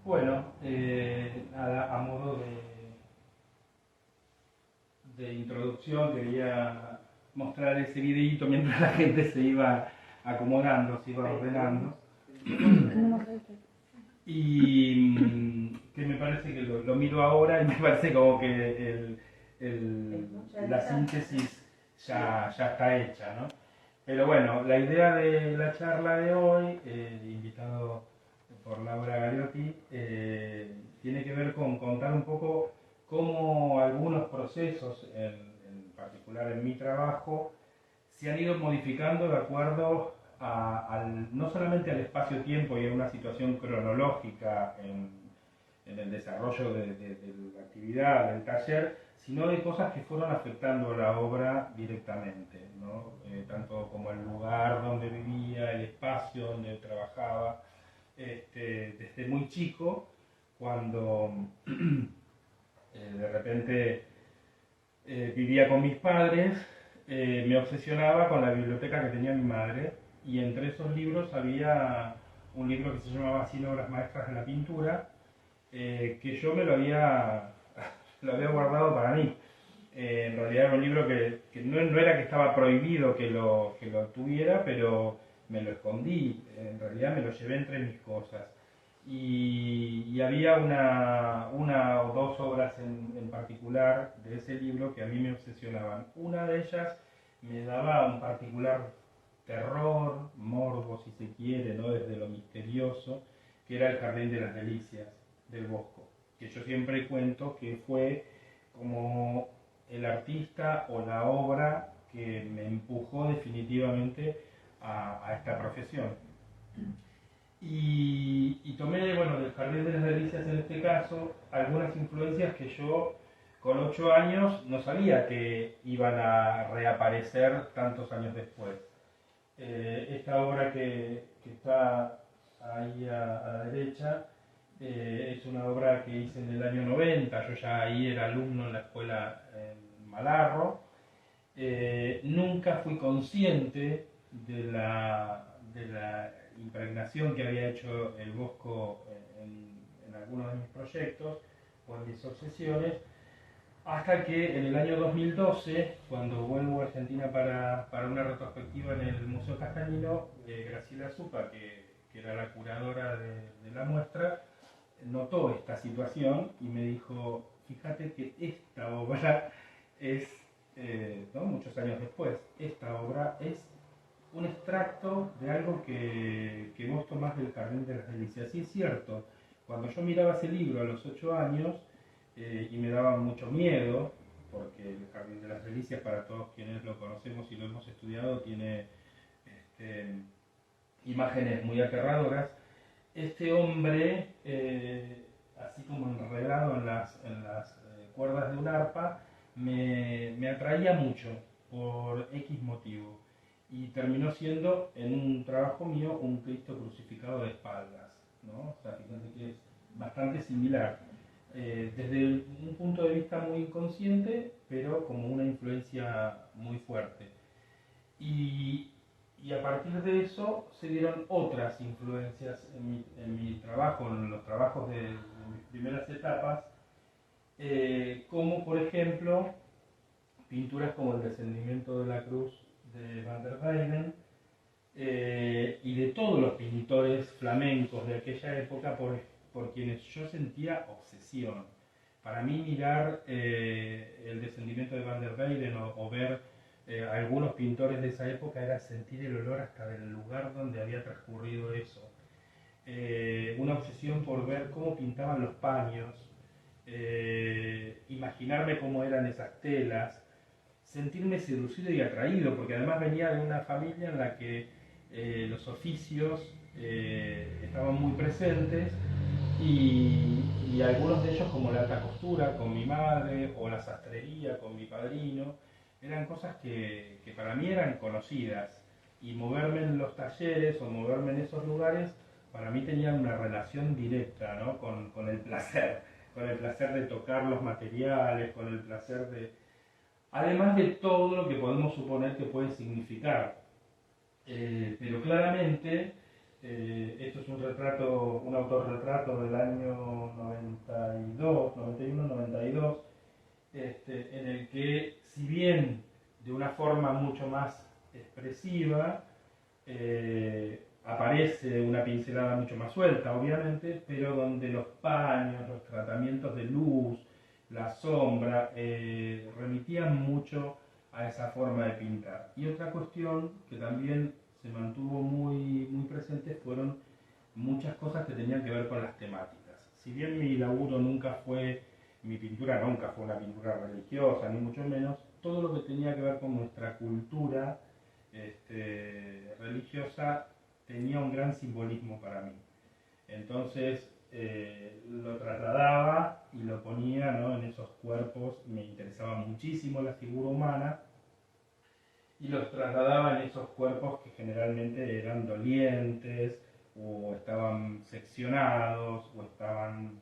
Bueno, nada, a modo de introducción quería mostrar ese videíto mientras la gente se iba acomodando, se iba ordenando. Y que me parece que lo miro ahora y me parece como que la síntesis ya está hecha, ¿no? Pero bueno, la idea de la charla de hoy, invitado por Laura Galiotti, tiene que ver con contar un poco cómo algunos procesos, en particular en mi trabajo, se han ido modificando de acuerdo no solamente al espacio-tiempo y a una situación cronológica en el desarrollo de la actividad, del taller, sino de cosas que fueron afectando la obra directamente, ¿no? Tanto como el lugar donde vivía, el espacio donde trabajaba, desde muy chico, cuando de repente vivía con mis padres, me obsesionaba con la biblioteca que tenía mi madre, y entre esos libros había un libro que se llamaba 100 obras maestras de la pintura, que yo lo había guardado para mí. En realidad era un libro que no era que estaba prohibido que lo tuviera, pero me lo escondí, en realidad me lo llevé entre mis cosas. Y había una o dos obras en particular de ese libro que a mí me obsesionaban. Una de ellas me daba un particular terror, morbo si se quiere, ¿no? Desde lo misterioso, que era El Jardín de las Delicias del Bosco, que yo siempre cuento que fue como el artista o la obra que me empujó definitivamente a esta profesión. Y tomé, bueno, del Jardín de las Delicias en este caso, algunas influencias que yo con 8 años no sabía que iban a reaparecer tantos años después. Esta obra que está ahí a la derecha es una obra que hice en el año 90, yo ya ahí era alumno en la escuela en Malarro. Nunca fui consciente de la impregnación que había hecho el Bosco en algunos de mis proyectos o en mis obsesiones, hasta que en el año 2012, cuando vuelvo a Argentina para una retrospectiva en el Museo Castañino, Graciela Zupa, que era la curadora de la muestra, notó esta situación y me dijo: fíjate que esta obra es, ¿no? Muchos años después, esta obra es un extracto de algo que vos tomás del Jardín de las Delicias. Y es cierto, cuando yo miraba ese libro a los 8 años, y me daba mucho miedo, porque el Jardín de las Delicias, para todos quienes lo conocemos y lo hemos estudiado, tiene este, imágenes muy aterradoras. Este hombre, así como enredado en las cuerdas de un arpa, me atraía mucho por X motivo. Y terminó siendo, en un trabajo mío, un Cristo crucificado de espaldas, ¿no? O sea, fíjense que es bastante similar. Desde un punto de vista muy inconsciente, pero como una influencia muy fuerte. Y, y a partir de eso se dieron otras influencias en mi trabajo, en los trabajos de mis primeras etapas, como por ejemplo pinturas como El Descendimiento de la Cruz de Van der Weyden, y de todos los pintores flamencos de aquella época por quienes yo sentía obsesión. Para mí mirar El Descendimiento de Van der Weyden o ver algunos pintores de esa época era sentir el olor hasta del lugar donde había transcurrido eso. Una obsesión por ver cómo pintaban los paños, imaginarme cómo eran esas telas, sentirme seducido y atraído, porque además venía de una familia en la que los oficios estaban muy presentes, y algunos de ellos, como la alta costura con mi madre o la sastrería con mi padrino, eran cosas que para mí eran conocidas, y moverme en los talleres o moverme en esos lugares para mí tenía una relación directa, ¿no? con el placer de tocar los materiales, con el placer además de todo lo que podemos suponer que puede significar. Pero claramente Esto es un retrato, un autorretrato del año 92, 91, 92, en el que, si bien de una forma mucho más expresiva, aparece una pincelada mucho más suelta, obviamente, pero donde los paños, los tratamientos de luz, la sombra, remitían mucho a esa forma de pintar. Y otra cuestión que también se mantuvo muy presente fueron muchas cosas que tenían que ver con las temáticas. Si bien mi laburo nunca fue, mi pintura nunca fue una pintura religiosa, ni mucho menos, todo lo que tenía que ver con nuestra cultura religiosa tenía un gran simbolismo para mí. Entonces lo trasladaba y lo ponía, ¿no?, en esos cuerpos. Me interesaba muchísimo la figura humana y los trasladaba en esos cuerpos que generalmente eran dolientes o estaban seccionados o estaban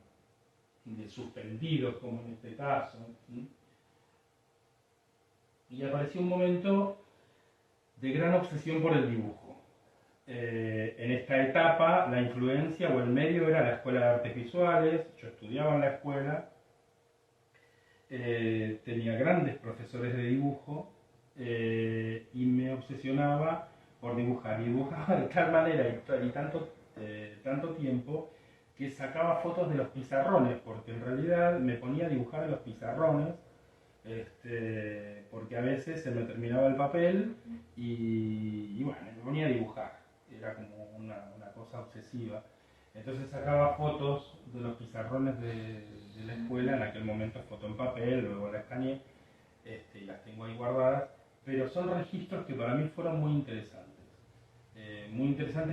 suspendidos, como en este caso. ¿Sí? Y apareció un momento de gran obsesión por el dibujo. En esta etapa la influencia o el medio era la Escuela de Artes Visuales. Yo estudiaba en la escuela, tenía grandes profesores de dibujo y me obsesionaba por dibujar. Y dibujaba de tal manera y tanto tiempo que sacaba fotos de los pizarrones, porque en realidad me ponía a dibujar en los pizarrones, porque a veces se me terminaba el papel y bueno, me ponía a dibujar. Era como una cosa obsesiva. Entonces sacaba fotos de los pizarrones de la escuela, en aquel momento foto en papel, luego la escaneé, y las tengo ahí guardadas, pero son registros que para mí fueron muy interesantes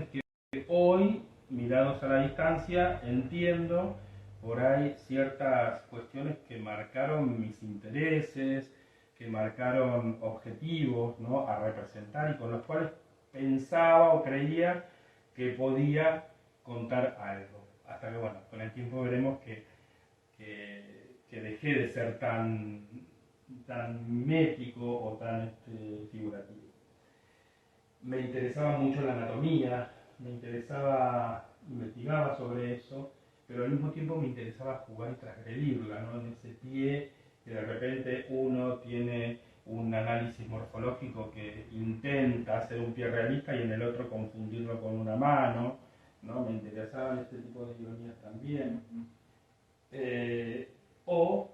que hoy, mirados a la distancia, entiendo por ahí ciertas cuestiones que marcaron mis intereses, que marcaron objetivos, ¿no?, a representar y con los cuales pensaba o creía que podía contar algo. Hasta que, bueno, con el tiempo veremos que dejé de ser tan mimético o tan figurativo. Me interesaba mucho la anatomía, investigaba sobre eso, pero al mismo tiempo me interesaba jugar y transgredirla, ¿no?, en ese pie que de repente uno tiene un análisis morfológico que intenta hacer un pie realista y en el otro confundirlo con una mano, ¿no? Me interesaban este tipo de ironías también. O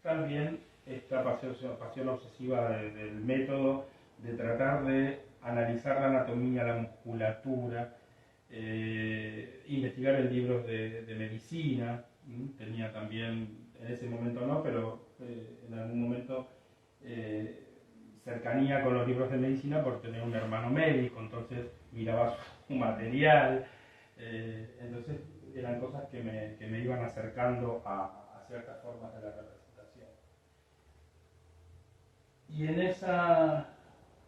también esta pasión obsesiva del método, de tratar de analizar la anatomía, la musculatura, investigar en libros de medicina. Tenía también, en ese momento no, pero en algún momento cercanía con los libros de medicina por tener un hermano médico, entonces miraba su material. Entonces eran cosas que me iban acercando a ciertas formas de la representación. Y en esa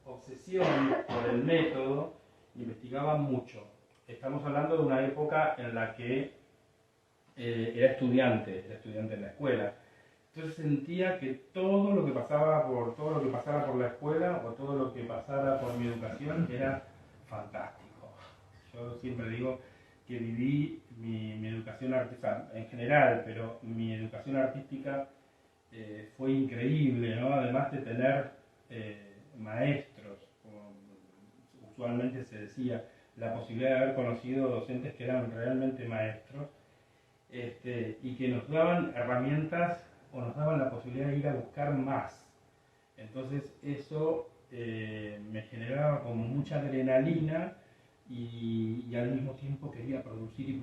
obsesión por el método investigaba mucho. Estamos hablando de una época en la que era estudiante en la escuela. Entonces sentía que todo lo que pasara por la escuela o todo lo que pasara por mi educación era fantástico. Yo siempre digo que viví mi educación artística en general, pero mi educación artística fue increíble, ¿no? Además de tener maestros, usualmente se decía, la posibilidad de haber conocido docentes que eran realmente maestros, y que nos daban herramientas o nos daban la posibilidad de ir a buscar más. Entonces eso me generaba como mucha adrenalina y al mismo tiempo quería producir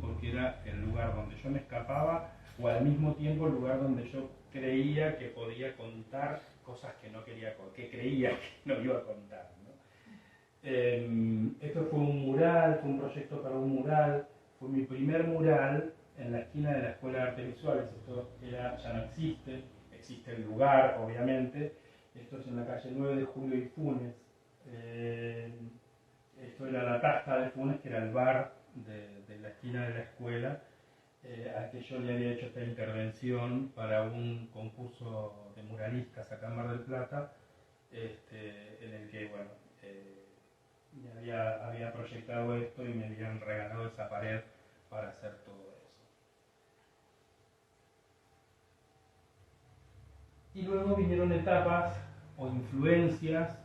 porque era el lugar donde yo me escapaba o al mismo tiempo el lugar donde yo creía que podía contar cosas que no quería, que creía que no iba a contar, ¿no? Esto fue un proyecto para un mural, fue mi primer mural en la esquina de la Escuela de Artes Visuales. Esto ya no existe, existe el lugar, obviamente. Esto es en la calle 9 de Julio y Funes. Esto era la Tasca de Funes, que era el bar de la esquina de la escuela, al que yo le había hecho esta intervención para un concurso de muralistas acá en Mar del Plata, en el que, bueno, había proyectado esto y me habían regalado esa pared para hacer todo eso. Y luego vinieron etapas o influencias,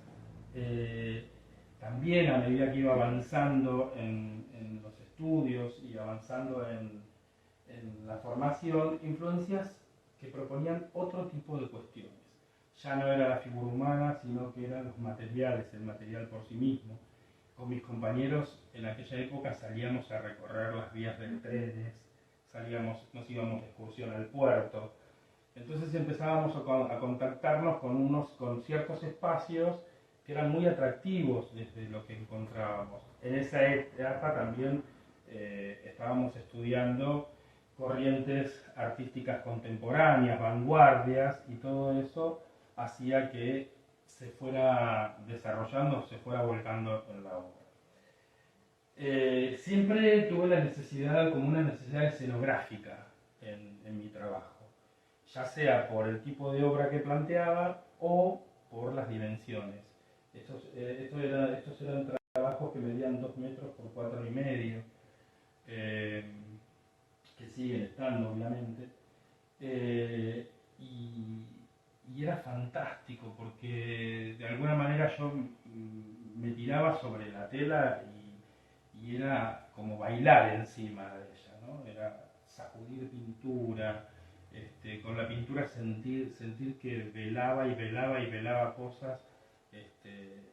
también a medida que iba avanzando en los estudios y avanzando en la formación, influencias que proponían otro tipo de cuestiones. Ya no era la figura humana, sino que eran los materiales, el material por sí mismo. Con mis compañeros en aquella época salíamos a recorrer las vías de trenes, nos íbamos de excursión al puerto. Entonces empezábamos a contactarnos con ciertos espacios que eran muy atractivos desde lo que encontrábamos. En esa etapa también estábamos estudiando corrientes artísticas contemporáneas, vanguardias, y todo eso hacía que se fuera desarrollando, se fuera volcando en la obra. Siempre tuve la necesidad, como una necesidad escenográfica en mi trabajo, ya sea por el tipo de obra que planteaba o por las dimensiones. Estos eran trabajos que medían 2 metros por 4,5, que siguen estando obviamente, y era fantástico porque de alguna manera yo me tiraba sobre la tela y era como bailar encima de ella, ¿no? Era sacudir pintura, con la pintura sentir que velaba y velaba y velaba cosas,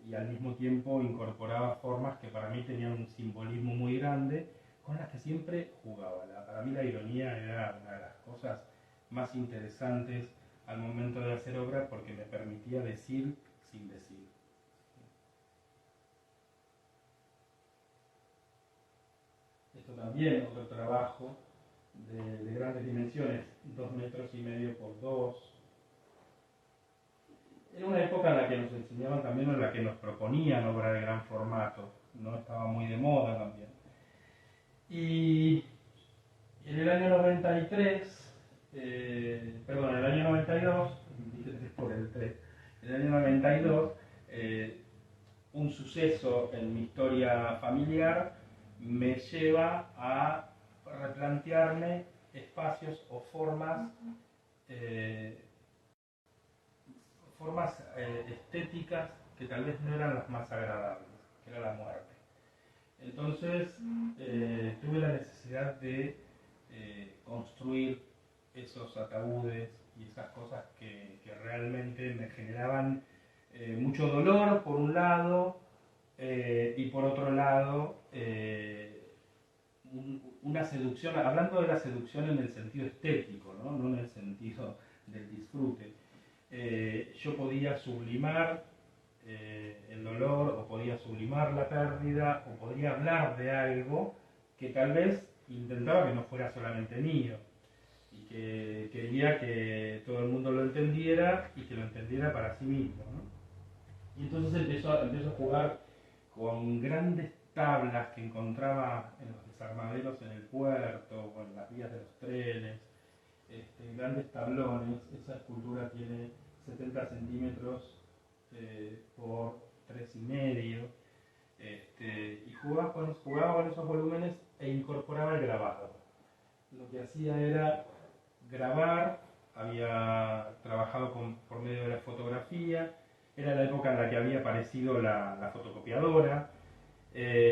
y al mismo tiempo incorporaba formas que para mí tenían un simbolismo muy grande, con las que siempre jugaba. Para mí la ironía era una de las cosas más interesantes al momento de hacer obra, porque me permitía decir sin decir. Esto también, otro trabajo de grandes dimensiones, 2,5 metros por 2. Era una época en la que nos enseñaban también, en la que nos proponían obra de gran formato, ¿no? Estaba muy de moda también. Y en el año 93, perdón, en el año 92, por el 3, en el año 92, un suceso en mi historia familiar me lleva a replantearme espacios o formas estéticas que tal vez no eran las más agradables, que era la muerte. Entonces tuve la necesidad de construir esos ataúdes y esas cosas que realmente me generaban mucho dolor por un lado, y por otro lado una seducción, hablando de la seducción en el sentido estético, no en el sentido del disfrute. Yo podía sublimar el dolor, o podía sublimar la pérdida, o podría hablar de algo que tal vez intentaba que no fuera solamente mío, y que quería que todo el mundo lo entendiera y que lo entendiera para sí mismo, ¿no? Y entonces empiezo a jugar con grandes tablas que encontraba en los desarmaderos en el puerto o en las vías de los trenes, grandes tablones. Esa escultura tiene 70 centímetros por 3,5, y jugaba con esos volúmenes e incorporaba el grabado. Lo que hacía era grabar, había trabajado por medio de la fotografía, era la época en la que había aparecido la fotocopiadora.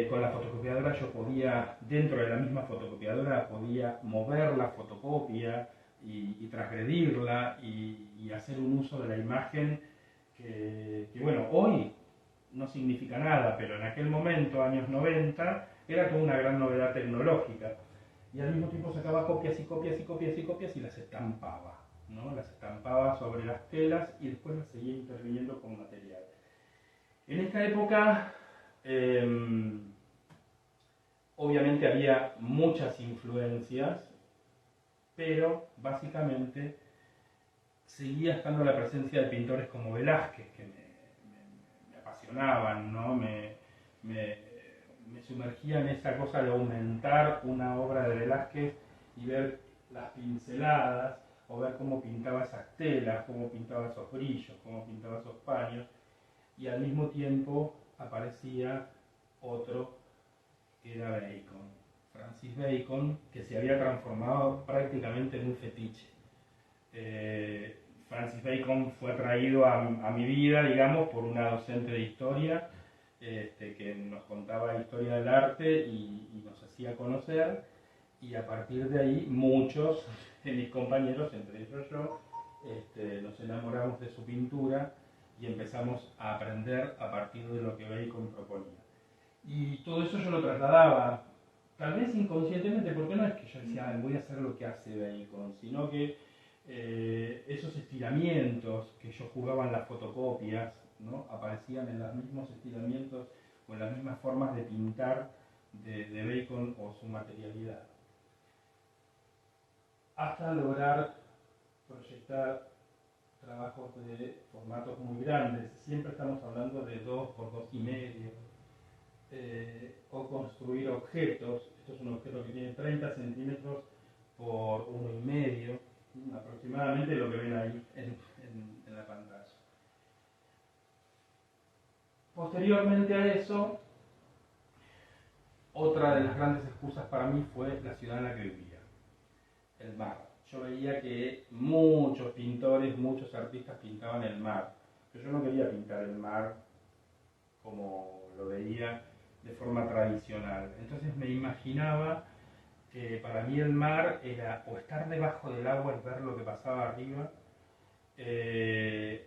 Con la fotocopiadora yo podía, dentro de la misma fotocopiadora, podía mover la fotocopia y transgredirla y hacer un uso de la imagen que, bueno, hoy no significa nada, pero en aquel momento, años 90, era toda una gran novedad tecnológica. Y al mismo tiempo sacaba copias y copias y copias y copias y las estampaba, ¿no? Las estampaba sobre las telas y después las seguía interviniendo con material. En esta época, obviamente había muchas influencias, pero básicamente seguía estando la presencia de pintores como Velázquez, que me apasionaban, ¿no? Me sumergía en esa cosa de aumentar una obra de Velázquez y ver las pinceladas, o ver cómo pintaba esas telas, cómo pintaba esos brillos, cómo pintaba esos paños, y al mismo tiempo aparecía otro era Bacon, Francis Bacon, que se había transformado prácticamente en un fetiche. Francis Bacon fue traído a mi vida, digamos, por una docente de historia que nos contaba historia del arte y nos hacía conocer, y a partir de ahí muchos de mis compañeros, entre ellos yo, nos enamoramos de su pintura y empezamos a aprender a partir de lo que Bacon proponía. Y todo eso yo lo trasladaba, tal vez inconscientemente, porque no es que yo decía, "Ay, voy a hacer lo que hace Bacon", sino que esos estiramientos que yo jugaba en las fotocopias, ¿no? Aparecían en los mismos estiramientos o en las mismas formas de pintar de Bacon o su materialidad. Hasta lograr proyectar trabajos de formatos muy grandes, siempre estamos hablando de 2 por 2,5, o construir objetos. Esto es un objeto que tiene 30 centímetros por 1,5, aproximadamente lo que ven ahí en la pantalla. Posteriormente a eso, otra de las grandes excusas para mí fue la ciudad en la que vivía, el mar. Yo veía que muchos pintores, muchos artistas pintaban el mar, pero yo no quería pintar el mar como lo veía de forma tradicional. Entonces me imaginaba que para mí el mar era o estar debajo del agua y ver lo que pasaba arriba,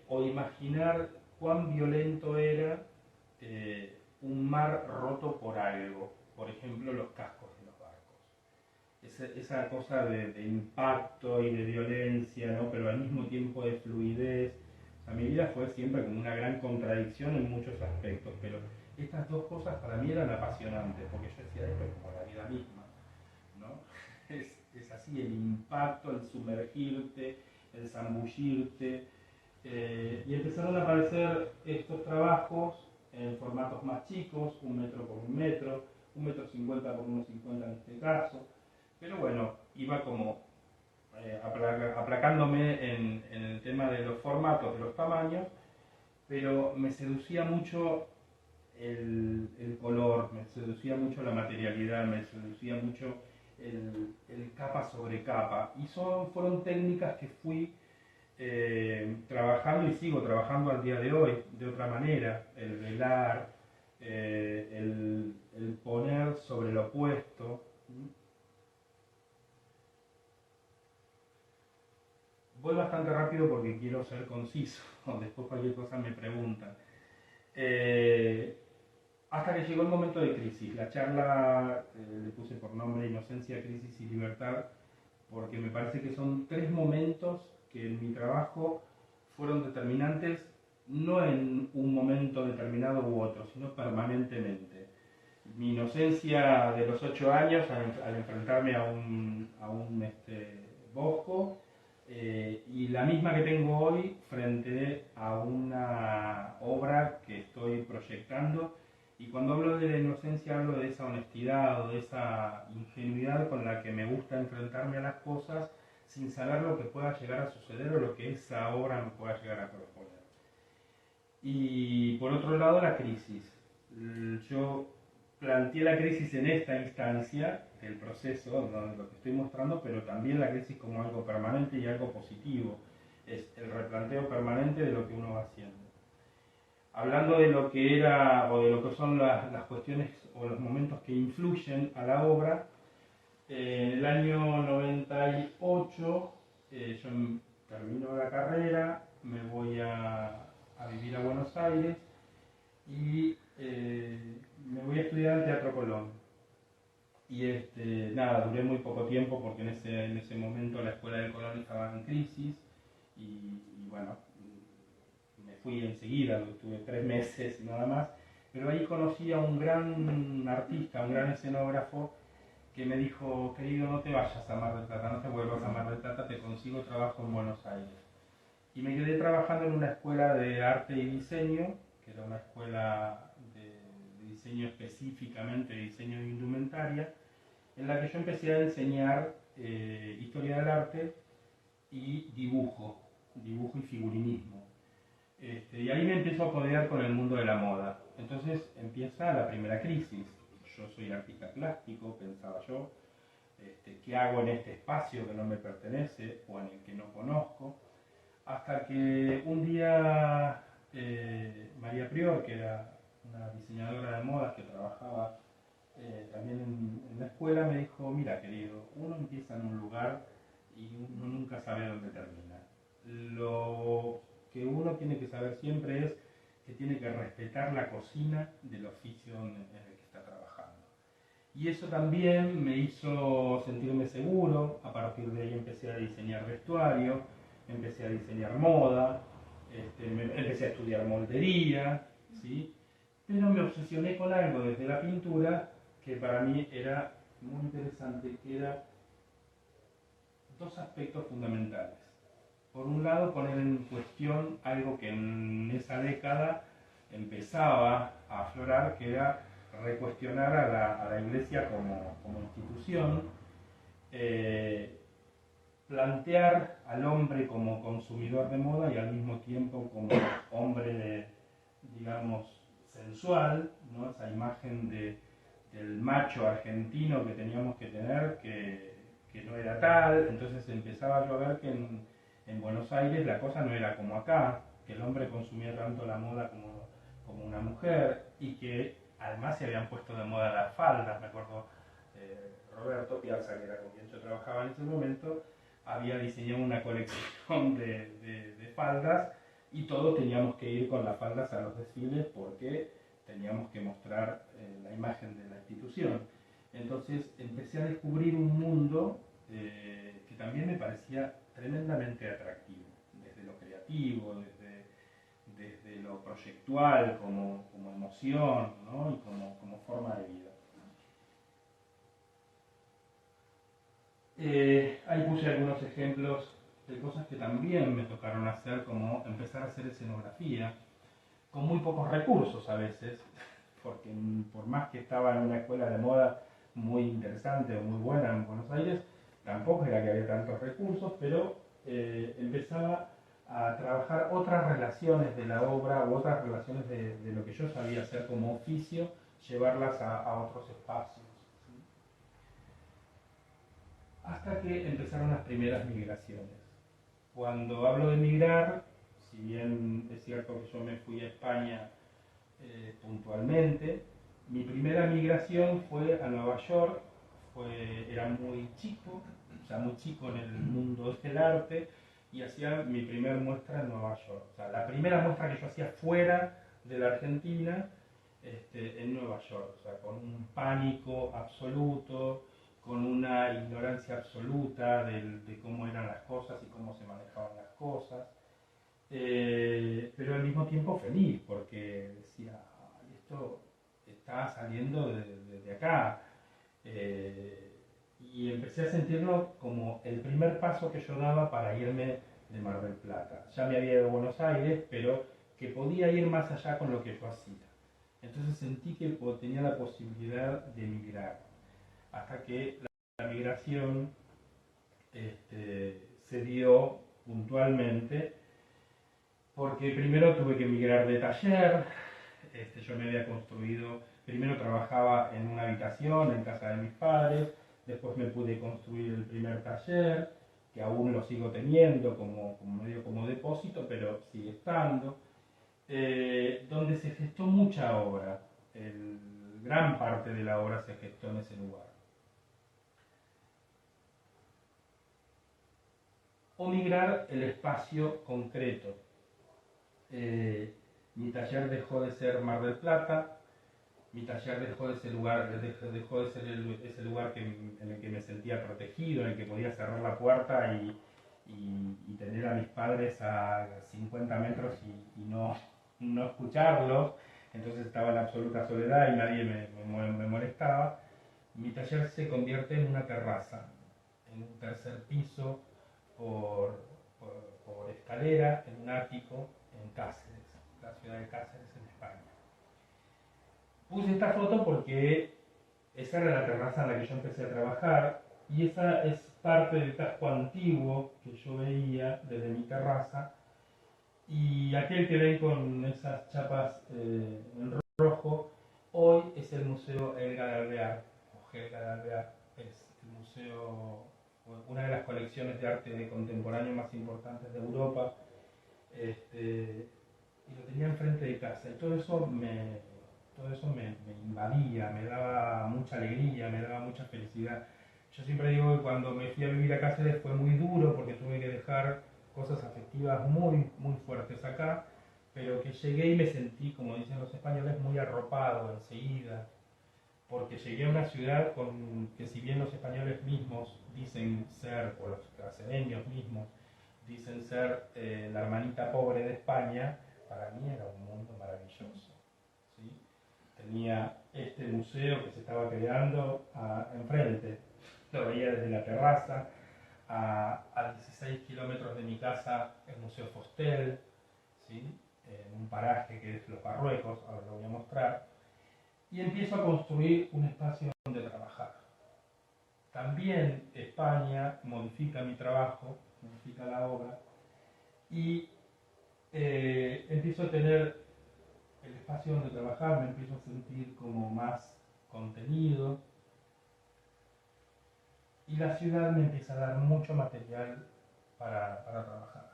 o imaginar cuán violento era un mar roto por algo, por ejemplo los cascos de los barcos. Esa cosa de impacto y de violencia, ¿no? Pero al mismo tiempo de fluidez. O sea, mi vida fue siempre como una gran contradicción en muchos aspectos, pero estas dos cosas para mí eran apasionantes, porque yo decía, esto es como la vida misma, ¿no? Es así, el impacto, el sumergirte, el zambullirte, y empezaron a aparecer estos trabajos en formatos más chicos, 1 metro por 1 metro, 1,50 m por 1,50 m en este caso, pero bueno, iba como aplacándome en el tema de los formatos, de los tamaños, pero me seducía mucho el color, me seducía mucho la materialidad, me seducía mucho el capa sobre capa, y fueron técnicas que fui trabajando y sigo trabajando al día de hoy de otra manera, el velar, el poner sobre lo opuesto. Voy bastante rápido porque quiero ser conciso, después cualquier cosa me preguntan. Hasta que llegó el momento de crisis. La charla le puse por nombre Inocencia, Crisis y Libertad, porque me parece que son 3 momentos que en mi trabajo fueron determinantes, no en un momento determinado u otro, sino permanentemente. Mi inocencia de los 8 años al enfrentarme a un bosco, y la misma que tengo hoy frente a una obra que estoy proyectando. Y cuando hablo de la inocencia hablo de esa honestidad o de esa ingenuidad con la que me gusta enfrentarme a las cosas sin saber lo que pueda llegar a suceder o lo que esa obra me pueda llegar a proponer. Y por otro lado, la crisis. Yo planteé la crisis en esta instancia del proceso, ¿no? Lo que estoy mostrando, pero también la crisis como algo permanente y algo positivo. Es el replanteo permanente de lo que uno va haciendo. Hablando de lo que era o de lo que son las cuestiones o los momentos que influyen a la obra, en el año 98 yo termino la carrera, me voy a vivir a Buenos Aires y me voy a estudiar en Teatro Colón. Y nada, duré muy poco tiempo porque en ese momento la escuela de Colón estaba en crisis y bueno, me fui enseguida, estuve 3 meses nada más, pero ahí conocí a un gran artista, un gran escenógrafo que me dijo, querido, no te vayas a Mar del Plata, no te vuelvas a Mar del Plata, te consigo trabajo en Buenos Aires. Y me quedé trabajando en una escuela de arte y diseño, que era una escuela de diseño específicamente, de diseño de indumentaria, en la que yo empecé a enseñar historia del arte y dibujo y figurinismo. Y ahí me empiezo a codear con el mundo de la moda. Entonces empieza la primera crisis. Yo soy artista plástico, pensaba yo. ¿Qué hago en este espacio que no me pertenece o en el que no conozco? Hasta que un día María Prior, que era una diseñadora de modas que trabajaba también en la escuela, me dijo: mira, querido, uno empieza en un lugar y uno nunca sabe dónde termina. Lo que uno tiene que saber siempre es que tiene que respetar la cocina del oficio en el que está trabajando. Y eso también me hizo sentirme seguro. A partir de ahí empecé a diseñar vestuario, empecé a diseñar moda, empecé a estudiar moldería, ¿sí? Pero me obsesioné con algo desde la pintura que para mí era muy interesante, que era dos aspectos fundamentales. Por un lado, poner en cuestión algo que en esa década empezaba a aflorar, que era recuestionar a la Iglesia como institución, plantear al hombre como consumidor de moda y al mismo tiempo como hombre, digamos, sensual, ¿no? Esa imagen del macho argentino que teníamos que tener, que no era tal. Entonces empezaba yo a ver que en Buenos Aires la cosa no era como acá, que el hombre consumía tanto la moda como una mujer, y que además se habían puesto de moda las faldas. Me acuerdo, Roberto Piazza, que era con quien yo trabajaba en ese momento, había diseñado una colección de faldas, y todos teníamos que ir con las faldas a los desfiles porque teníamos que mostrar la imagen de la institución. Entonces empecé a descubrir un mundo que también me parecía tremendamente atractivo, desde lo creativo, desde lo proyectual, como emoción, ¿no? Y como forma de vida. Ahí puse algunos ejemplos de cosas que también me tocaron hacer, como empezar a hacer escenografía, con muy pocos recursos a veces, porque por más que estaba en una escuela de moda muy interesante o muy buena en Buenos Aires, tampoco era que había tantos recursos, pero empezaba a trabajar otras relaciones de la obra o otras relaciones de lo que yo sabía hacer como oficio, llevarlas a otros espacios. Hasta que empezaron las primeras migraciones. Cuando hablo de migrar, si bien es cierto que yo me fui a España puntualmente, mi primera migración fue a Nueva York. Era muy chico, ya muy chico en el mundo del arte, y hacía mi primera muestra en Nueva York. O sea, la primera muestra que yo hacía fuera de la Argentina, en Nueva York. O sea, con un pánico absoluto, con una ignorancia absoluta de cómo eran las cosas y cómo se manejaban las cosas, pero al mismo tiempo feliz, porque decía: esto está saliendo de acá. Y empecé a sentirlo como el primer paso que yo daba para irme de Mar del Plata. Ya me había ido a Buenos Aires, pero que podía ir más allá con lo que yo hacía. Entonces sentí que tenía la posibilidad de migrar, hasta que la migración se dio puntualmente, porque primero tuve que migrar de taller. Yo me había construido, primero trabajaba en una habitación en casa de mis padres, después me pude construir el primer taller, que aún lo sigo teniendo como medio como depósito, pero sigue estando, donde se gestó mucha obra. Gran parte de la obra se gestó en ese lugar. O migrar el espacio concreto. Mi taller dejó de ser Mar del Plata, mi taller dejó de ser ese lugar en el que me sentía protegido, en el que podía cerrar la puerta y tener a mis padres a 50 metros y no escucharlos. Entonces estaba en absoluta soledad y nadie me molestaba. Mi taller se convierte en una terraza, en un tercer piso, por escalera, en un ático, en Cáceres, la ciudad de Cáceres, en España. Puse esta foto porque esa era la terraza en la que yo empecé a trabajar, y esa es parte del casco antiguo que yo veía desde mi terraza, Y aquel que ven con esas chapas en rojo, hoy es el Museo Helga de Alvear, o Helga de Alvear, es el museo, una de las colecciones de arte contemporáneo más importantes de Europa, y lo tenía enfrente de casa, y todo eso me invadía, me daba mucha alegría, me daba mucha felicidad. Yo siempre digo que cuando me fui a vivir a Cáceres fue muy duro porque tuve que dejar cosas afectivas muy, muy fuertes acá, pero que llegué y me sentí, como dicen los españoles, muy arropado enseguida, porque llegué a una ciudad con que, si bien los españoles mismos dicen ser, o los cacereños mismos dicen ser la hermanita pobre de España, para mí era un mundo maravilloso. ¿Sí? Tenía este museo que se estaba creando enfrente, lo veía desde la terraza. A 16 kilómetros de mi casa el Museo Fostel, ¿sí? En un paraje que es Los Barruecos, ahora lo voy a mostrar, y empiezo a construir un espacio donde trabajar. También España modifica mi trabajo, modifica la obra, y empiezo a tener el espacio donde trabajar, me empiezo a sentir como más contenido, y la ciudad me empieza a dar mucho material para trabajar.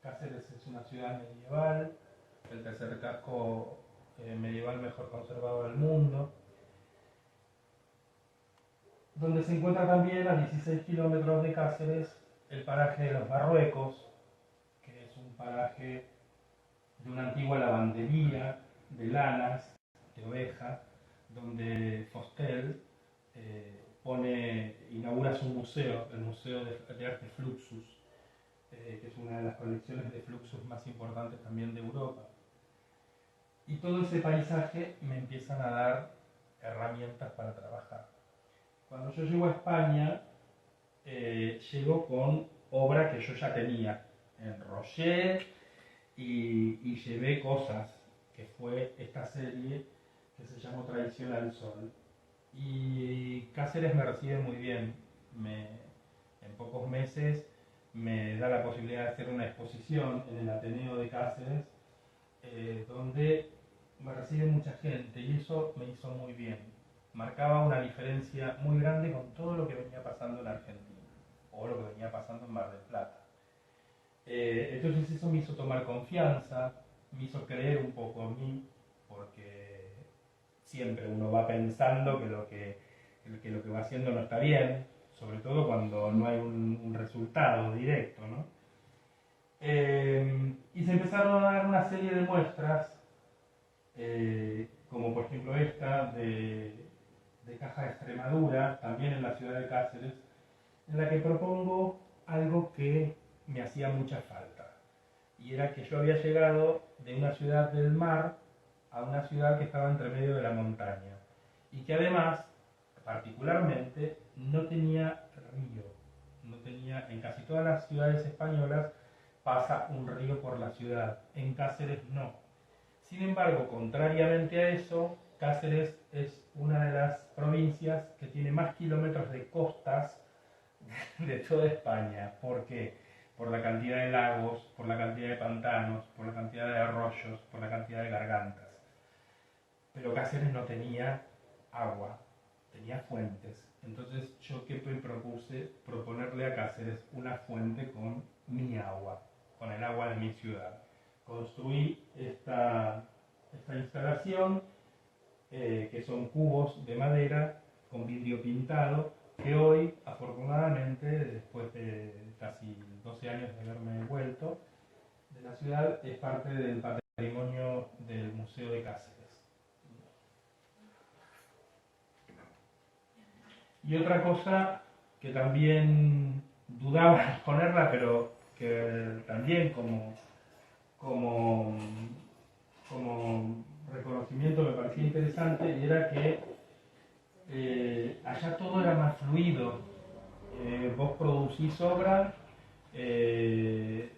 Cáceres es una ciudad medieval, el tercer casco medieval mejor conservado del mundo, donde se encuentra también a 16 kilómetros de Cáceres el paraje de los Barruecos, que es un paraje de una antigua lavandería de lanas, de oveja, donde Fostel inaugura su museo, el Museo de Arte Fluxus, que es una de las colecciones de Fluxus más importantes también de Europa. Y todo ese paisaje me empiezan a dar herramientas para trabajar. Cuando yo llego a España, llego con obra que yo ya tenía, enrollé y llevé cosas, que fue esta serie que se llamó Traición al Sol. Y Cáceres me recibe muy bien, en pocos meses me da la posibilidad de hacer una exposición en el Ateneo de Cáceres, donde me recibe mucha gente, y eso me hizo muy bien. Marcaba una diferencia muy grande con todo lo que venía pasando en Argentina, o lo que venía pasando en Mar del Plata. Entonces eso me hizo tomar confianza, me hizo creer un poco en mí, porque siempre uno va pensando que lo que va haciendo no está bien, sobre todo cuando no hay un resultado directo, ¿no? Y se empezaron a dar una serie de muestras, como por ejemplo esta de Caja de Extremadura, también en la ciudad de Cáceres, en la que propongo algo que me hacía mucha falta. Y era que yo había llegado de una ciudad del mar a una ciudad que estaba entre medio de la montaña. Y que además, particularmente, no tenía río. No tenía, en casi todas las ciudades españolas pasa un río por la ciudad. En Cáceres no. Sin embargo, contrariamente a eso, Cáceres es una de las provincias que tiene más kilómetros de costas de toda España. ¿Por qué? Por la cantidad de lagos, por la cantidad de pantanos, por la cantidad de arroyos, por la cantidad de gargantas. Pero Cáceres no tenía agua, tenía fuentes. Entonces yo que me propuse proponerle a Cáceres una fuente con mi agua, con el agua de mi ciudad. Construí esta instalación, que son cubos de madera con vidrio pintado, que hoy, afortunadamente, después de casi 12 años de haberme vuelto de la ciudad, es parte del patrimonio del Museo de Cáceres. Y otra cosa que también dudaba en ponerla, pero que también como reconocimiento me parecía interesante, y era que allá todo era más fluido. Vos producís obra, tenés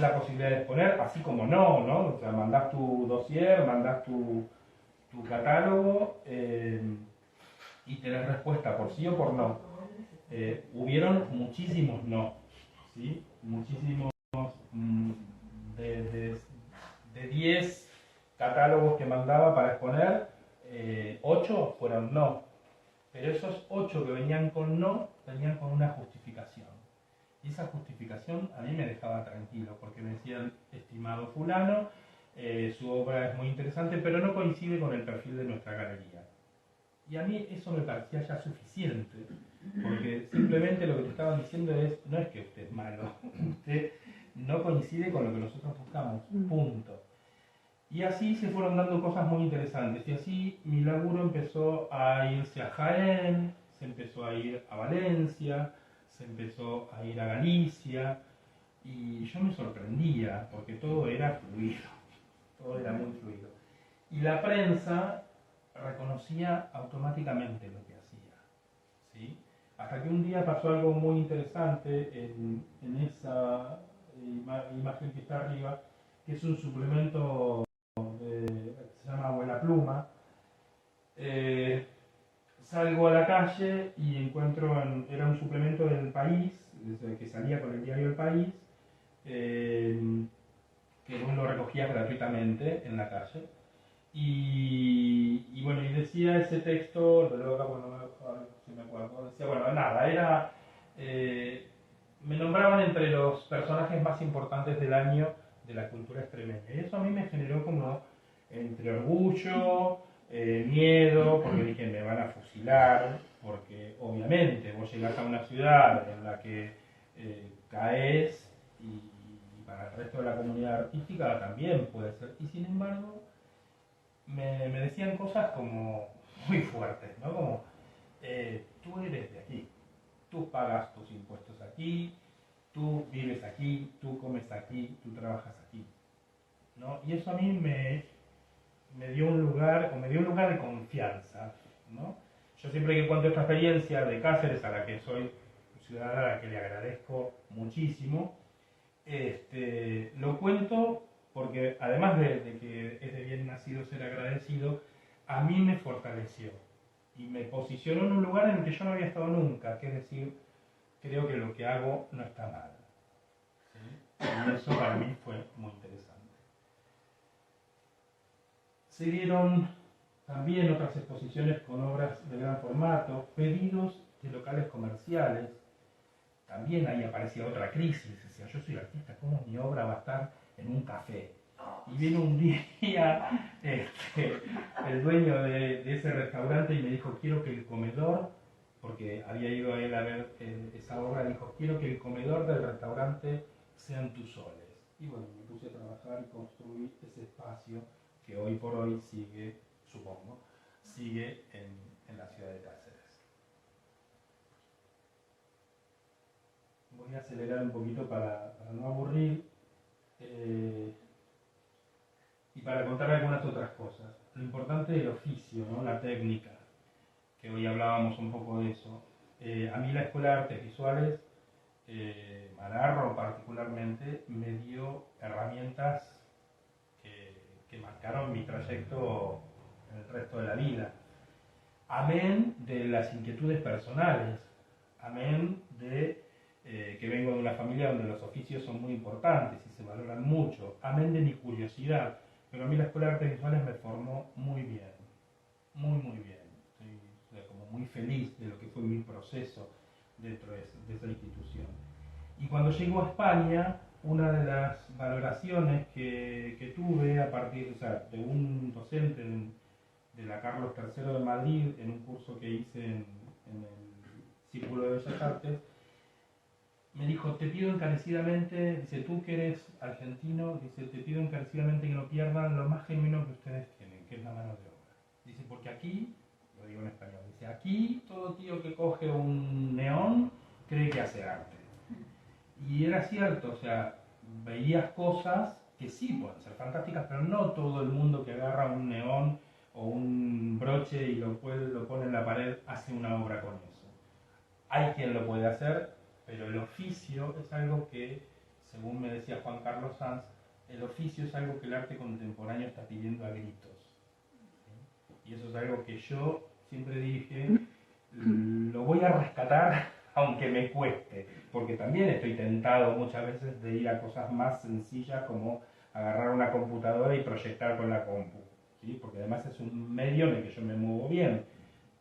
la posibilidad de exponer, así como no, o sea, mandás tu dossier, mandás tu catálogo, y tenés respuesta por sí o por no. Hubieron muchísimos no, ¿sí? Muchísimos de 10 catálogos que mandaba para exponer, 8 fueron no. Pero esos 8 que venían con no, venían con una justificación. Y esa justificación a mí me dejaba tranquilo, porque me decían, estimado fulano, su obra es muy interesante, pero no coincide con el perfil de nuestra galería. Y a mí eso me parecía ya suficiente, porque simplemente lo que te estaban diciendo es, no es que usted es malo, usted no coincide con lo que nosotros buscamos, punto. Y así se fueron dando cosas muy interesantes, y así mi laburo empezó a irse a Jaén, se empezó a ir a Valencia, se empezó a ir a Galicia, y yo me sorprendía, porque todo era fluido, todo era muy fluido. Y la prensa reconocía automáticamente lo que hacía, ¿sí? Hasta que un día pasó algo muy interesante en esa imagen que está arriba, que es un suplemento que se llama Abuela Pluma. Salgo a la calle y encuentro, era un suplemento del País, que salía con el diario El País, que vos lo recogías gratuitamente en la calle. Y bueno, y decía ese texto, luego si me acuerdo, decía, bueno, nada, era, me nombraban entre los personajes más importantes del año de la cultura extremeña. Y eso a mí me generó como entre orgullo, miedo, porque dije, me van a fusilar, porque obviamente vos llegás a una ciudad en la que caes y para el resto de la comunidad artística también puede ser. Y sin embargo, me decían cosas como muy fuertes, ¿no? Como, tú eres de aquí, tú pagas tus impuestos aquí, tú vives aquí, tú comes aquí, tú trabajas aquí, ¿no? Y eso a mí me dio un lugar, o me dio un lugar de confianza, ¿no? Yo siempre que cuento esta experiencia de Cáceres, a la que soy ciudadana, a la que le agradezco muchísimo, lo cuento porque además de que es de bien nacido ser agradecido, a mí me fortaleció y me posicionó en un lugar en el que yo no había estado nunca, que es decir, creo que lo que hago no está mal. ¿Sí? Y eso para mí fue muy interesante. Se dieron también otras exposiciones con obras de gran formato, pedidos de locales comerciales. También ahí aparecía otra crisis. Decía, yo soy artista, ¿cómo mi obra va a estar en un café? Y vino un día el dueño de ese restaurante y me dijo, quiero que el comedor, porque había ido a él a ver esa obra, dijo, quiero que el comedor del restaurante sean tus soles. Y bueno, me puse a trabajar y construir ese espacio que hoy por hoy sigue, supongo, sigue en la ciudad de Cáceres. Voy a acelerar un poquito para no aburrir y para contar algunas otras cosas. Lo importante del oficio, ¿no? La técnica, que hoy hablábamos un poco de eso. A mí la Escuela de Artes Visuales, Manarro particularmente, me dio herramientas que marcaron mi trayecto en el resto de la vida. Amén de las inquietudes personales, amén de que vengo de una familia donde los oficios son muy importantes y se valoran mucho, amén de mi curiosidad, pero a mí la Escuela de Artes Visuales me formó muy bien, muy bien. Estoy como muy feliz de lo que fue mi proceso dentro de esa institución. Y cuando llego a España, una de las valoraciones que tuve a partir, o sea, de un docente de la Carlos III de Madrid, en un curso que hice en el Círculo de Bellas Artes, me dijo, te pido encarecidamente, dice, tú que eres argentino, dice, te pido encarecidamente que no pierdan lo más genuino que ustedes tienen, que es la mano de obra. Dice, porque aquí, lo digo en español, dice, aquí todo tío que coge un neón cree que hace arte. Y era cierto, o sea, veías cosas que sí pueden ser fantásticas, pero no todo el mundo que agarra un neón o un broche y lo pone en la pared hace una obra con eso. Hay quien lo puede hacer, pero el oficio es algo que, según me decía Juan Carlos Sanz, el oficio es algo que el arte contemporáneo está pidiendo a gritos. ¿Sí? Y eso es algo que yo siempre dije, lo voy a rescatar aunque me cueste, porque también estoy tentado muchas veces de ir a cosas más sencillas como agarrar una computadora y proyectar con la compu, ¿sí? Porque además es un medio en el que yo me muevo bien,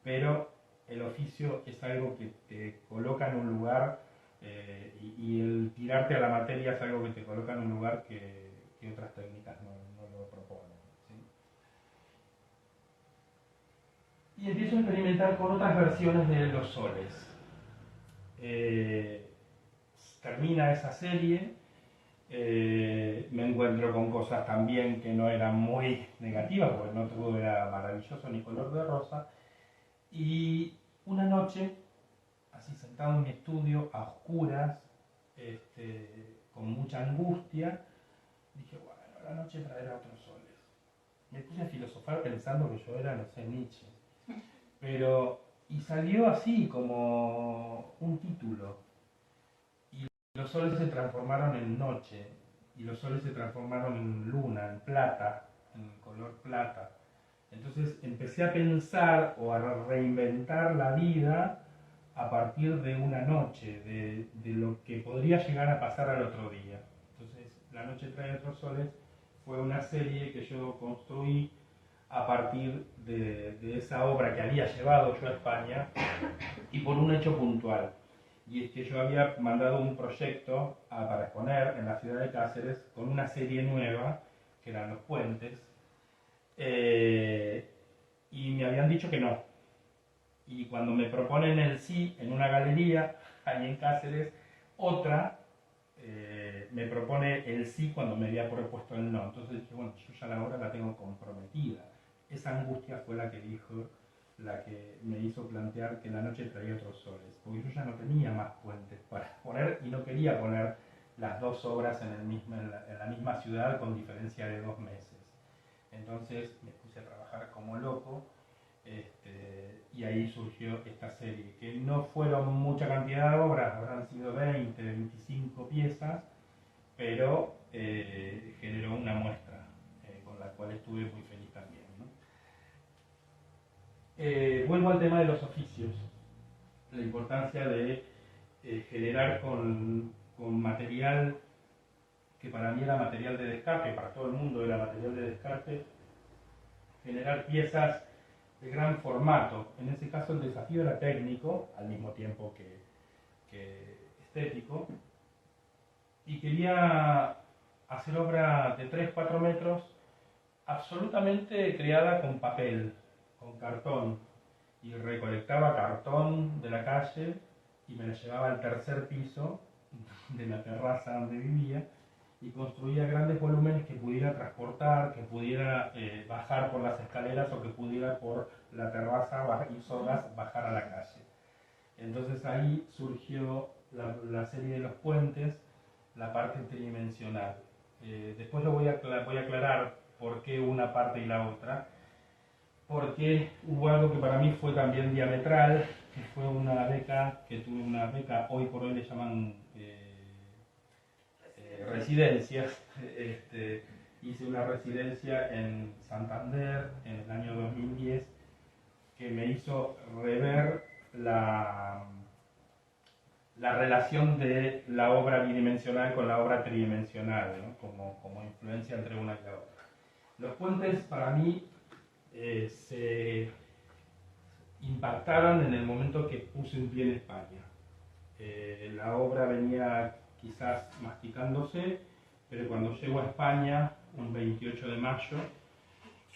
pero el oficio es algo que te coloca en un lugar y el tirarte a la materia es algo que te coloca en un lugar que otras técnicas no lo proponen, ¿sí? Y empiezo a experimentar con otras versiones de los soles. Eh, Termina esa serie, me encuentro con cosas también que no eran muy negativas, porque no todo era maravilloso ni color de rosa, y una noche, así sentado en mi estudio, a oscuras, con mucha angustia, dije, bueno, la noche traerá otros soles. Me puse a filosofar pensando que yo era, no sé, Nietzsche. Pero, y salió así, como un título. Y los soles se transformaron en noche, y los soles se transformaron en luna, en plata, en color plata. Entonces empecé a pensar o a reinventar la vida a partir de una noche, de lo que podría llegar a pasar al otro día. Entonces, La noche trae otros soles fue una serie que yo construí a partir de esa obra que había llevado yo a España y por un hecho puntual. Y es que yo había mandado un proyecto para exponer en la ciudad de Cáceres con una serie nueva, que eran Los Puentes, y me habían dicho que no. Y cuando me proponen el sí en una galería, ahí en Cáceres, otra me propone el sí cuando me había propuesto el no. Entonces dije, bueno, yo ya la obra la tengo comprometida. Esa angustia fue la que dijo, la que me hizo plantear que la noche traía otros soles, porque yo ya no tenía más puentes para poner y no quería poner las dos obras en la misma ciudad con diferencia de 2 meses. Entonces me puse a trabajar como loco y ahí surgió esta serie, que no fueron mucha cantidad de obras, habrán sido 20, 25 piezas, pero generó una muestra con la cual estuve muy feliz también, ¿no? Vuelvo al tema de los oficios, la importancia de generar con material que para mí era material de descarte, para todo el mundo era material de descarte, generar piezas de gran formato. En ese caso el desafío era técnico, al mismo tiempo que estético, y quería hacer obra de 3-4 metros absolutamente creada con papel, con cartón, y recolectaba cartón de la calle y me lo llevaba al tercer piso de la terraza donde vivía y construía grandes volúmenes que pudiera transportar, que pudiera bajar por las escaleras o que pudiera por la terraza y sogas bajar a la calle. Entonces ahí surgió la serie de los puentes, la parte tridimensional. Después voy a aclarar por qué una parte y la otra, porque hubo algo que para mí fue también diametral, que fue una beca, que tuve una beca, hoy por hoy le llaman residencias. Hice una residencia en Santander en el año 2010 que me hizo rever la relación de la obra bidimensional con la obra tridimensional, ¿no? como influencia entre una y la otra. Los puentes para mí se impactaron en el momento que puse un pie en España. La obra venía quizás masticándose, pero cuando llego a España, un 28 de mayo,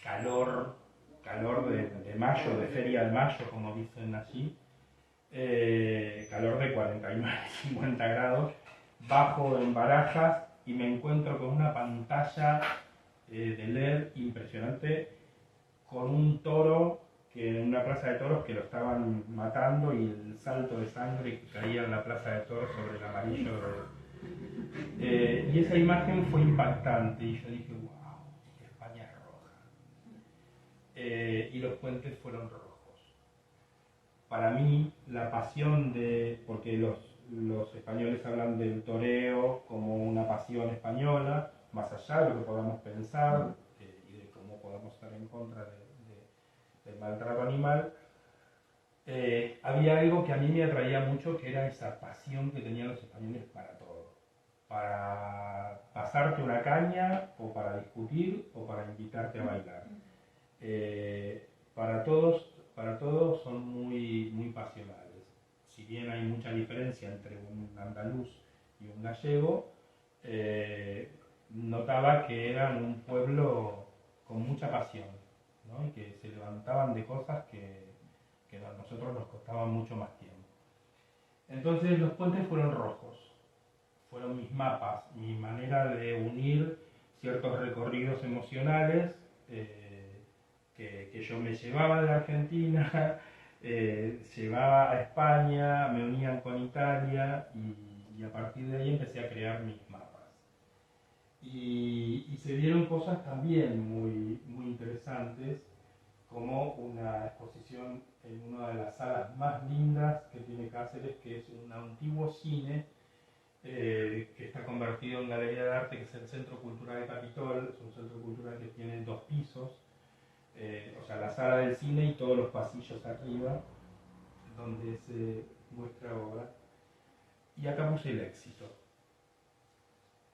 calor de mayo, de feria de mayo, como dicen allí, calor de 49, 50 grados, bajo en Barajas y me encuentro con una pantalla de LED impresionante, con un toro que en una plaza de toros que lo estaban matando y el salto de sangre que caía en la plaza de toros sobre el amarillo y esa imagen fue impactante y yo dije, wow, España es roja. Y los puentes fueron rojos. Para mí la pasión porque los españoles hablan del toreo como una pasión española, más allá de lo que podamos pensar y de cómo podamos estar en contra del maltrato animal, había algo que a mí me atraía mucho, que era esa pasión que tenían los españoles para todo. Para pasarte una caña, o para discutir, o para invitarte a bailar. Para todos son muy pasionales. Si bien hay mucha diferencia entre un andaluz y un gallego, notaba que eran un pueblo con mucha pasión, ¿no? Y que se levantaban de cosas que a nosotros nos costaban mucho más tiempo. Entonces los puentes fueron rojos, fueron mis mapas, mi manera de unir ciertos recorridos emocionales que yo me llevaba de Argentina, llevaba a España, me unían con Italia y a partir de ahí empecé a crear mis mapas. Y se dieron cosas también muy interesantes, como una exposición en una de las salas más lindas que tiene Cáceres, que es un antiguo cine que está convertido en galería de arte, que es el Centro Cultural de Capitol. Es un centro cultural que tiene 2 pisos, o sea, la sala del cine y todos los pasillos arriba, donde se muestra obra. Y acá puse el éxito.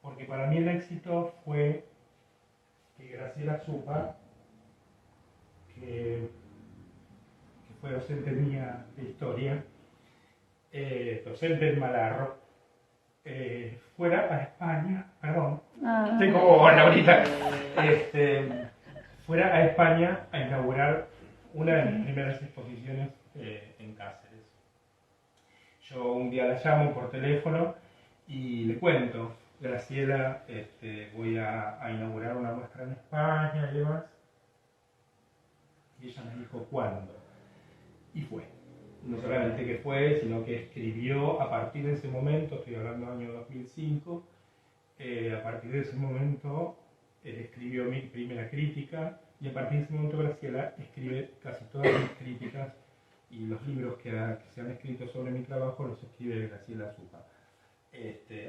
Porque para mí el éxito fue que Graciela Supa, que fue docente mía de historia, docente en Malarro, fuera a España, perdón, estoy como bueno ahorita, fuera a España a inaugurar una de mis primeras exposiciones en Cáceres. Yo un día la llamo por teléfono y le cuento: Graciela, voy a inaugurar una muestra en España y demás. Y ella me dijo cuándo. Y fue. No solamente que fue, sino que escribió a partir de ese momento, estoy hablando del año 2005, a partir de ese momento escribió mi primera crítica, y a partir de ese momento Graciela escribe casi todas mis críticas, y los libros que se han escrito sobre mi trabajo los escribe Graciela Supa,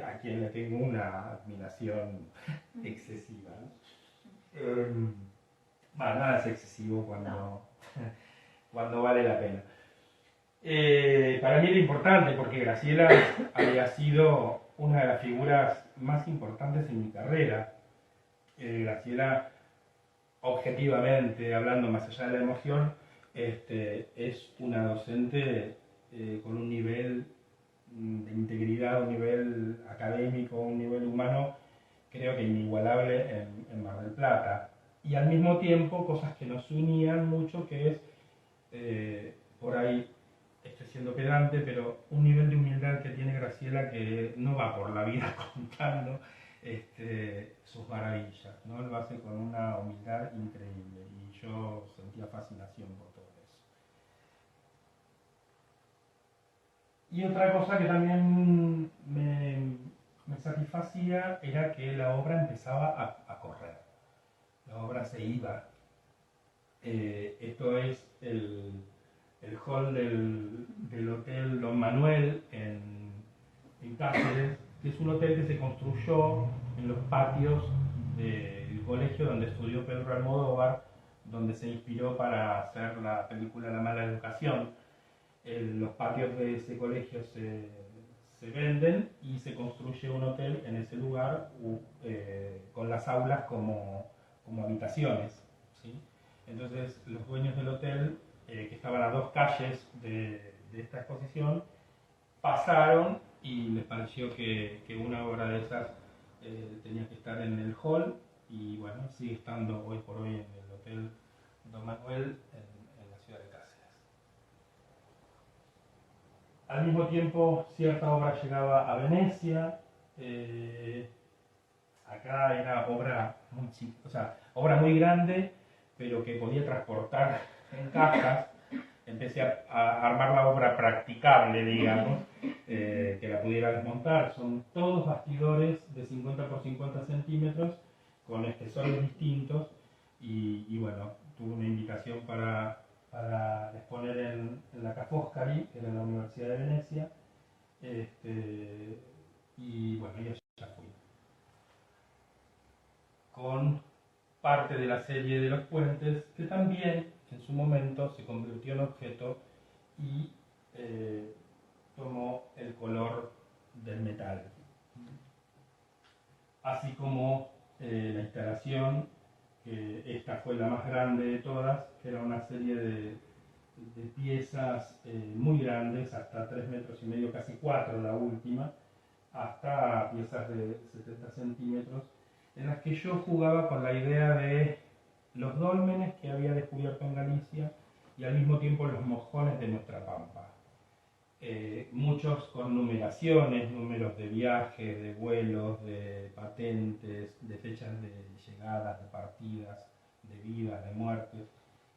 a quien le tengo una admiración excesiva. Nada es excesivo cuando vale la pena. Para mí era importante porque Graciela había sido una de las figuras más importantes en mi carrera. Graciela, objetivamente hablando, más allá de la emoción, es una docente con un nivel de integridad, un nivel académico, un nivel humano, creo que inigualable en Mar del Plata. Y al mismo tiempo, cosas que nos unían mucho, que es, por ahí estoy siendo pedante, pero un nivel de humildad que tiene Graciela, que no va por la vida contando sus maravillas, ¿no? Lo hace con una humildad increíble, y yo sentía fascinación por todo eso. Y otra cosa que también me satisfacía era que la obra empezaba a correr, la obra se iba. Esto es el hall del Hotel Don Manuel en Cáceres, que es un hotel que se construyó en los patios del colegio donde estudió Pedro Almodóvar, donde se inspiró para hacer la película La Mala Educación. Los patios de ese colegio se venden y se construye un hotel en ese lugar, con las aulas como habitaciones, ¿sí? Entonces los dueños del hotel, que estaban a 2 calles de esta exposición, pasaron y les pareció que una obra de esas tenía que estar en el hall, y bueno, sigue estando hoy por hoy en el Hotel Don Manuel en la ciudad de Cáceres. Al mismo tiempo, cierta obra llegaba a Venecia. Acá era obra muy chica, o sea, obra muy grande, pero que podía transportar en cajas. Empecé a armar la obra practicable, digamos, que la pudiera desmontar. Son todos bastidores de 50 por 50 centímetros, con espesores distintos, y bueno, tuve una invitación para exponer en la Ca' Foscari, que era la Universidad de Venecia, y bueno, ya fui. Con parte de la serie de los puentes, que también en su momento se convirtió en objeto y tomó el color del metal. Así como la instalación, que esta fue la más grande de todas, que era una serie de piezas muy grandes, hasta 3 metros y medio, casi 4 la última, hasta piezas de 70 centímetros, en las que yo jugaba con la idea de los dólmenes que había descubierto en Galicia y al mismo tiempo los mojones de nuestra pampa. Muchos con numeraciones, números de viajes, de vuelos, de patentes, de fechas de llegadas, de partidas, de vidas, de muertes,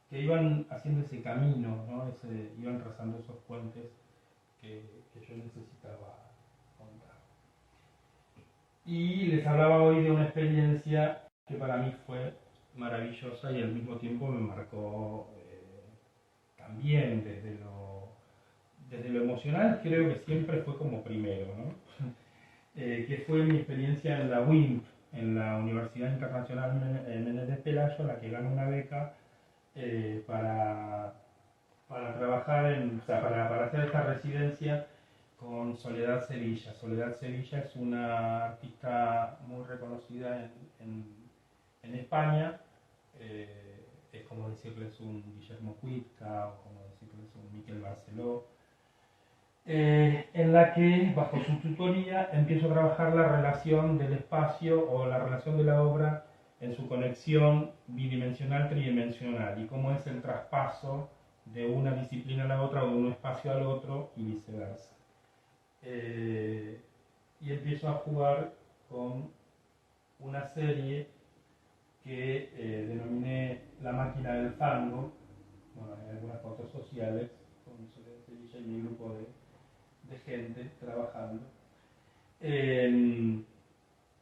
que iban haciendo ese camino, ¿no? Iban trazando esos puentes que yo necesitaba contar. Y les hablaba hoy de una experiencia que para mí fue maravillosa y al mismo tiempo me marcó también desde lo emocional, creo que siempre fue como primero, ¿no? Que fue mi experiencia en la UIMP, en la Universidad Internacional Menéndez Pelayo, la que ganó una beca para trabajar para hacer esta residencia con Soledad Sevilla. Soledad Sevilla es una artista muy reconocida en España. Es como decirles un Guillermo Cuitca o como decirles un Miquel Barceló. En la que, bajo su tutoría, empiezo a trabajar la relación del espacio o la relación de la obra en su conexión bidimensional, tridimensional, y cómo es el traspaso de una disciplina a la otra o de un espacio al otro y viceversa. Y empiezo a jugar con una serie que denominé La Máquina del Fango, bueno, en algunas fotos sociales, con Soledad Sevilla y mi grupo de gente trabajando.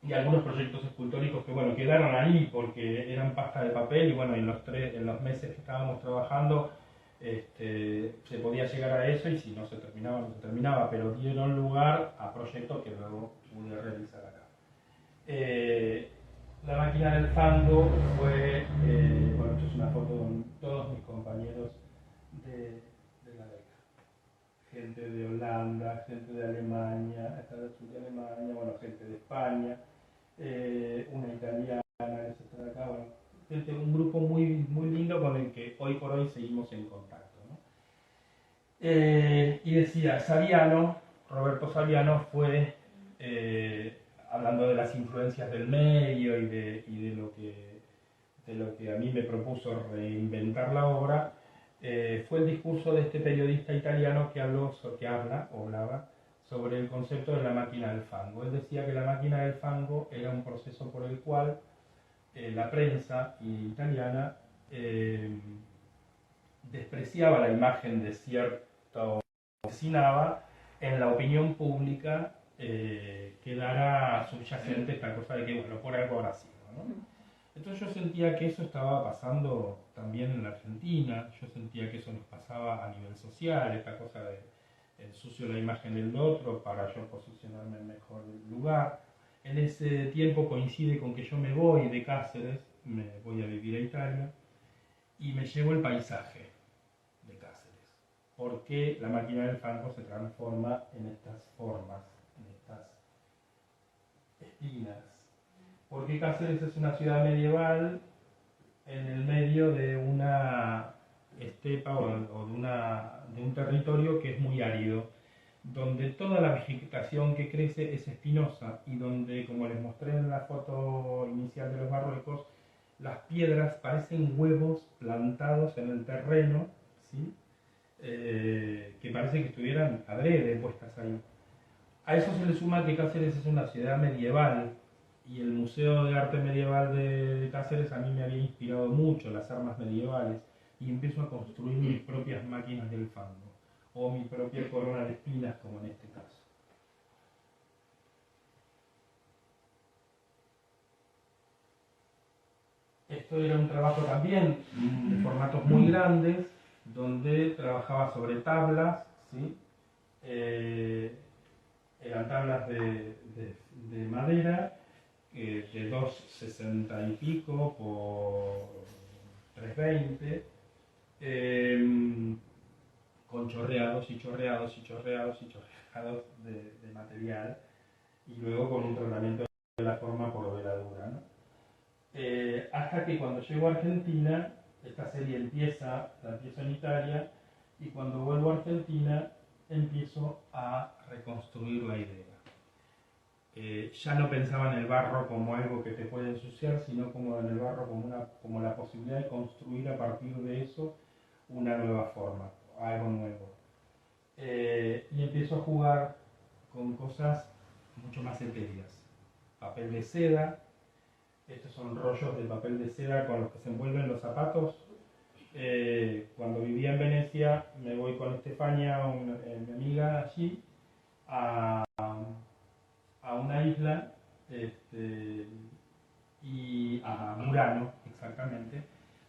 Y algunos proyectos escultóricos que, bueno, quedaron ahí porque eran pasta de papel y, bueno, en los meses que estábamos trabajando se podía llegar a eso y si no se terminaba, no se terminaba, pero dieron lugar a proyectos que luego pude realizar acá. La Máquina del Fango fue, bueno, esto es una foto con todos mis compañeros de la beca. Gente de Holanda, gente de Alemania, Estados Unidos de Alemania, bueno, gente de España, una italiana que está acá, bueno, gente, un grupo muy, muy lindo con el que hoy por hoy seguimos en contacto, ¿no? Y decía, Saviano, Roberto Saviano fue, hablando de las influencias del medio y de lo que a mí me propuso reinventar la obra, fue el discurso de este periodista italiano que hablaba sobre el concepto de la máquina del fango. Él decía que la máquina del fango era un proceso por el cual la prensa italiana despreciaba la imagen de cierto asesinaba en la opinión pública, quedara subyacente esta cosa de que, bueno, por algo habrá sido, ¿no? Entonces yo sentía que eso estaba pasando también en la Argentina, yo sentía que eso nos pasaba a nivel social, esta cosa de ensucio la imagen del otro para yo posicionarme en mejor lugar. En ese tiempo coincide con que yo me voy de Cáceres, me voy a vivir a Italia y me llevo el paisaje de Cáceres, porque la máquina del fango se transforma en estas formas, en estas espinas. Porque Cáceres es una ciudad medieval en el medio de una estepa o de un territorio que es muy árido, donde toda la vegetación que crece es espinosa y donde, como les mostré en la foto inicial de los Marruecos, las piedras parecen huevos plantados en el terreno, ¿sí? Que parece que estuvieran adrede puestas ahí. A eso se le suma que Cáceres es una ciudad medieval y el Museo de Arte Medieval de Cáceres a mí me había inspirado mucho las armas medievales y empiezo a construir mis propias máquinas del fango o mi propia corona de espinas, como en este caso. Esto era un trabajo también de formatos muy grandes, donde trabajaba sobre tablas, ¿sí? Eran tablas de madera, de 2,60 y pico por 3,20, con chorreados y chorreados y chorreados y chorreados de material, y luego con un tratamiento de la forma por veladura, ¿no? Hasta que cuando llego a Argentina, esta serie la empiezo en Italia, y cuando vuelvo a Argentina empiezo a reconstruir la idea. Ya no pensaba en el barro como algo que te puede ensuciar, sino como en el barro como la posibilidad de construir a partir de eso una nueva forma, algo nuevo. Y empiezo a jugar con cosas mucho más etéreas. Papel de seda, estos son rollos de papel de seda con los que se envuelven los zapatos. Cuando vivía en Venecia me voy con Estefania, mi amiga allí, a una isla, y a Murano, exactamente,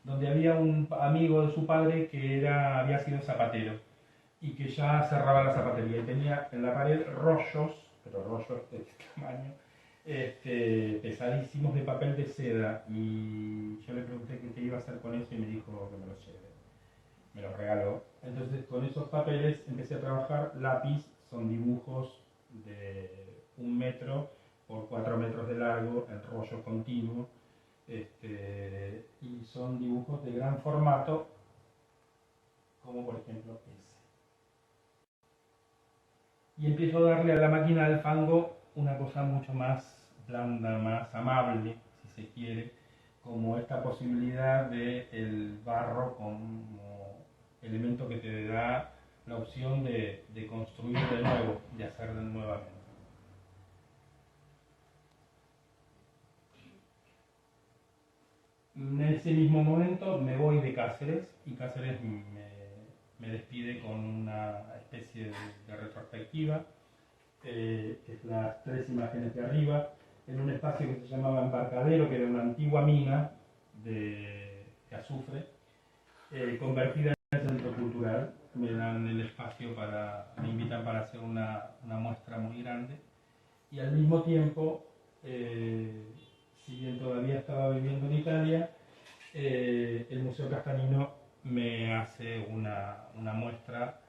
donde había un amigo de su padre que había sido zapatero y que ya cerraba la zapatería y tenía en la pared rollos, pero rollos de este tamaño, pesadísimos de papel de seda, y yo le pregunté qué iba a hacer con eso y me dijo que me los lleve. Me los regaló. Entonces con esos papeles empecé a trabajar lápiz, son dibujos de 1 metro por 4 metros de largo en rollo continuo, y son dibujos de gran formato, como por ejemplo ese. Y empiezo a darle a la máquina del fango una cosa mucho más blanda, más amable, si se quiere, como esta posibilidad del barro como elemento que te da la opción de construir de nuevo, de hacer nuevamente. En ese mismo momento me voy de Cáceres, y Cáceres me despide con una especie de retrospectiva, es las 3 imágenes de arriba, en un espacio que se llamaba Embarcadero, que era una antigua mina de azufre, convertida en centro cultural. Me dan el espacio me invitan para hacer una muestra muy grande, y al mismo tiempo, si bien todavía estaba viviendo en Italia, el Museo Castanino me hace una muestra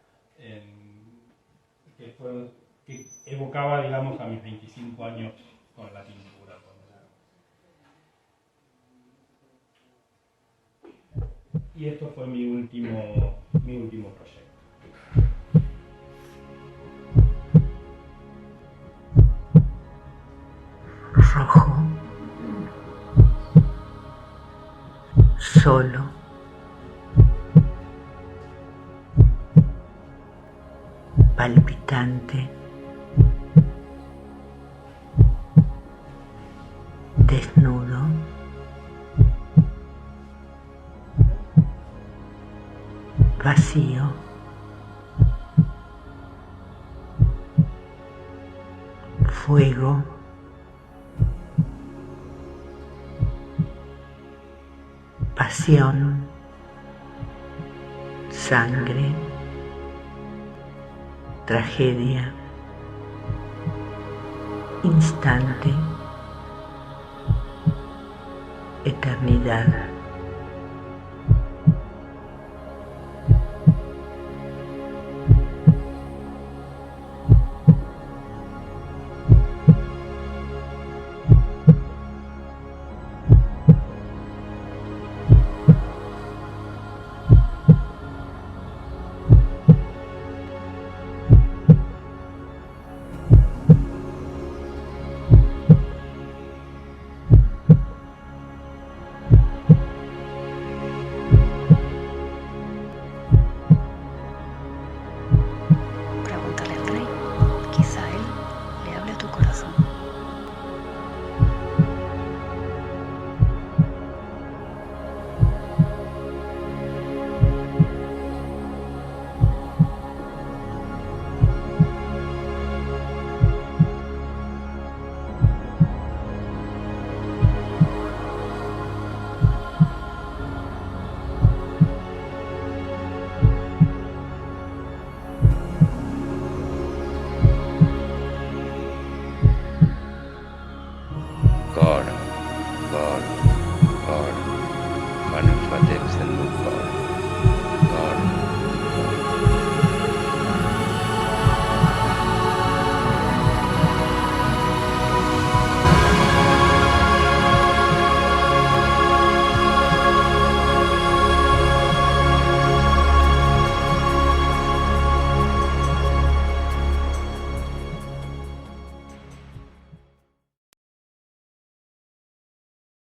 que evocaba, digamos, a mis 25 años con la pintura. Y esto fue mi último proyecto. Rojo, solo, palpitante, desnudo, vacío, fuego, pasión, sangre, tragedia, instante, eternidad.